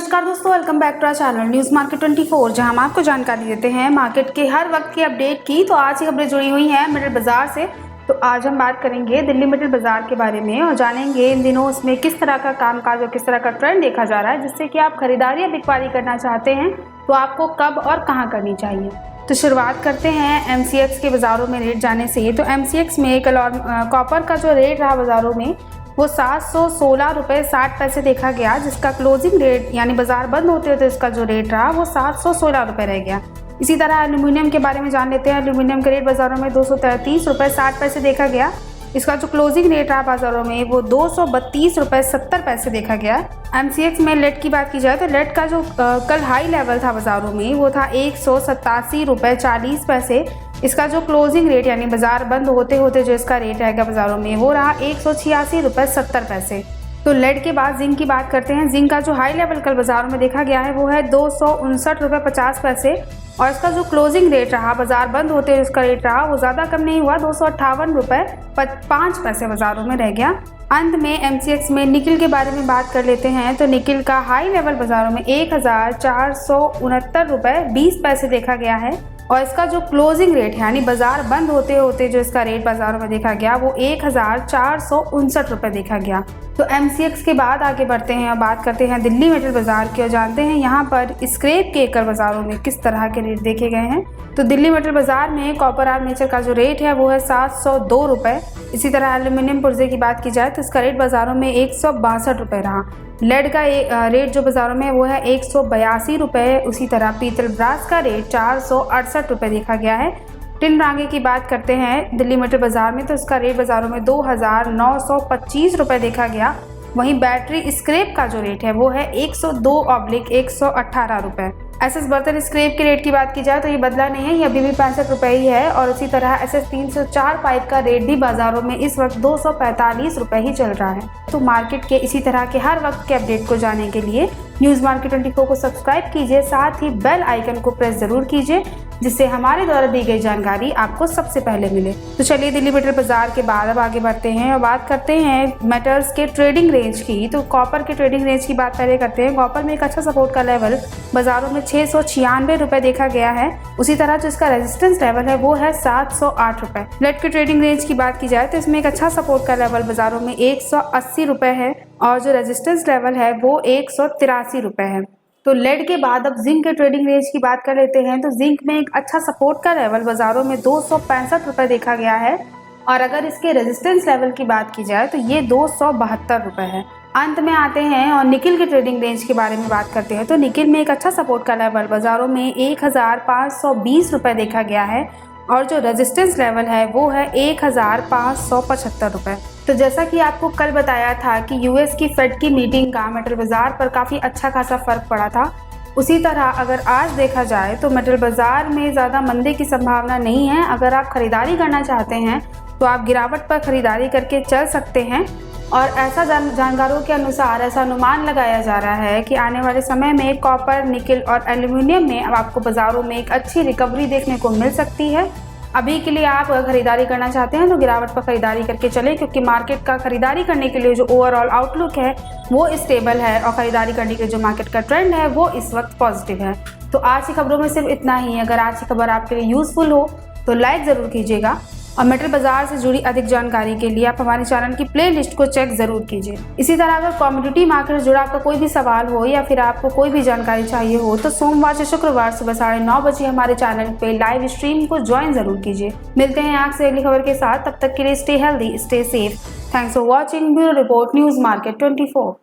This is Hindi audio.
नमस्कार दोस्तों, welcome back to our channel news market 24, जहां हम आपको जानकारी देते हैं मार्केट के हर वक्त की अपडेट की। तो आज की खबरें जुड़ी हुई हैं मिडल बाजार से। तो आज हम बात करेंगे दिल्ली मिडल बाजार के बारे में और जानेंगे इन दिनों उसमें किस तरह का कामकाज और किस तरह का ट्रेंड देखा जा रहा है, जिससे कि आप खरीदारी या बिकवाली करना चाहते हैं तो आपको कब और कहाँ करनी चाहिए। तो शुरुआत करते हैं MCX के बाज़ारों में रेट जाने से। तो MCX में कल और कॉपर का जो रेट रहा बाज़ारों में वो 716 रुपये 60 पैसे देखा गया, जिसका क्लोजिंग रेट यानी बाजार बंद होते होते इसका जो रेट रहा वो 716 रुपये रह गया। इसी तरह एल्यूमिनियम के बारे में जान लेते हैं। एल्यूमिनियम का रेट बाजारों में 233 रुपये 60 पैसे देखा गया। इसका जो क्लोजिंग रेट रहा बाजारों में वो 232 रुपये 70 पैसे देखा गया। MCX में लेड की बात की जाए तो लेड का जो कल हाई लेवल था बाजारों में वो था 187 रुपये 40 पैसे। इसका जो क्लोजिंग रेट यानी बाजार बंद होते होते जो इसका रेट रहेगा बाजारों में वो रहा 186 रुपये 70 पैसे। तो लेड के बाद जिंक की बात करते हैं। जिंक का जो हाई लेवल कल बाजारों में देखा गया है वो है 259 रुपये 50 पैसे और इसका जो क्लोजिंग रेट रहा बाजार बंद होते हुए इसका रेट रहा वो ज़्यादा कम नहीं हुआ, 258 रुपये 5 पैसे बाजारों में रह गया। अंत में MCX में निकिल के बारे में बात कर लेते हैं। तो निकिल का हाई लेवल बाजारों में 1469 रुपये 20 पैसे देखा गया है और इसका जो क्लोजिंग रेट है यानी बाजार बंद होते होते जो इसका रेट बाजारों में देखा गया वो 1459 रुपये देखा गया। तो MCX के बाद आगे बढ़ते हैं और बात करते हैं दिल्ली मेटल बाजार की और जानते हैं यहाँ पर स्क्रैप के कल बाजारों में किस तरह के रेट देखे गए हैं। तो दिल्ली मेटल बाजार में कॉपर आर्मेचर का जो रेट है वो है 702 रुपये। इसी तरह एल्यूमिनियम पुर्जे की बात की जाए तो इसका रेट बाजारों में 162 रुपये रहा। लेड का रेट जो बाजारों में वो है 182 रुपये। उसी तरह पीतल ब्रास का रेट 468 रुपये देखा गया है। टिन रांगे की बात करते हैं दिल्ली मेटल बाजार में तो इसका रेट बाजारों में 2925 रुपये देखा गया। वहीं बैटरी स्क्रैप का जो रेट है वो है 102/118 रुपये। SS बर्तन स्क्रैप के रेट की बात की जाए तो ये बदला नहीं है, ये अभी भी 65 रुपये ही है। और उसी तरह SS 304 पाइप का रेट भी बाजारों में इस वक्त 245 रुपये ही चल रहा है। तो मार्केट के इसी तरह के हर वक्त के अपडेट को जानने के लिए न्यूज़ मार्केट 24 को सब्सक्राइब कीजिए, साथ ही बेल आइकन को प्रेस जरूर कीजिए जिससे हमारे द्वारा दी गई जानकारी आपको सबसे पहले मिले। तो चलिए दिल्ली मेटल बाजार के बाद अब आगे बढ़ते हैं और बात करते हैं मेटल्स के ट्रेडिंग रेंज की। तो कॉपर के ट्रेडिंग रेंज की बात पहले करते हैं। कॉपर में एक अच्छा सपोर्ट का लेवल बाजारों में 696 रुपये देखा गया है। उसी तरह जो इसका रेजिस्टेंस लेवल है वो है 708 रुपये। लेड के ट्रेडिंग रेंज की बात की जाए तो इसमें एक अच्छा सपोर्ट का लेवल बाजारों में 180 रुपये है और जो रेजिस्टेंस लेवल है वो 183 रुपये है। तो लेड के बाद अब जिंक के ट्रेडिंग रेंज की बात कर लेते हैं। तो जिंक में एक अच्छा सपोर्ट का लेवल बाजारों में 265 रुपये देखा गया है और अगर इसके रेजिस्टेंस लेवल की बात की जाए तो ये 272 रुपये है। अंत में आते हैं और निकिल के ट्रेडिंग रेंज के बारे में बात करते हैं। तो निकिल में एक अच्छा सपोर्ट का लेवल बाजारों में 1520 रुपये देखा गया है और जो रेजिस्टेंस लेवल है वो है 1575 रुपये। तो जैसा कि आपको कल बताया था कि US की फेड की मीटिंग का मेटल बाजार पर काफ़ी अच्छा खासा फर्क पड़ा था, उसी तरह अगर आज देखा जाए तो मेटल बाजार में ज़्यादा मंदी की संभावना नहीं है। अगर आप खरीदारी करना चाहते हैं तो आप गिरावट पर खरीदारी करके चल सकते हैं और ऐसा जानकारों के अनुसार ऐसा अनुमान लगाया जा रहा है कि आने वाले समय में कॉपर, निकिल और एल्यूमिनियम में अब आपको बाज़ारों में एक अच्छी रिकवरी देखने को मिल सकती है। अभी के लिए आप खरीदारी करना चाहते हैं तो गिरावट पर खरीदारी करके चलें, क्योंकि मार्केट का खरीदारी करने के लिए जो ओवरऑल आउटलुक है वो स्टेबल है और खरीदारी करने के लिए जो मार्केट का ट्रेंड है वो इस वक्त पॉजिटिव है। तो आज की खबरों में सिर्फ इतना ही। अगर आज की खबर आपके लिए यूजफुल हो तो लाइक ज़रूर कीजिएगा और मेटल बाजार से जुड़ी अधिक जानकारी के लिए आप हमारे चैनल की प्लेलिस्ट को चेक जरूर कीजिए। इसी तरह अगर कमोडिटी मार्केट से जुड़ा आपका कोई भी सवाल हो या फिर आपको कोई भी जानकारी चाहिए हो तो सोमवार से शुक्रवार सुबह 9:30 बजे हमारे चैनल पे लाइव स्ट्रीम को ज्वाइन जरूर कीजिए। मिलते हैं आपसे अगली खबर के साथ, तब तक के लिए stay healthy, stay safe. Thanks for watching. Bureau report, news market 24।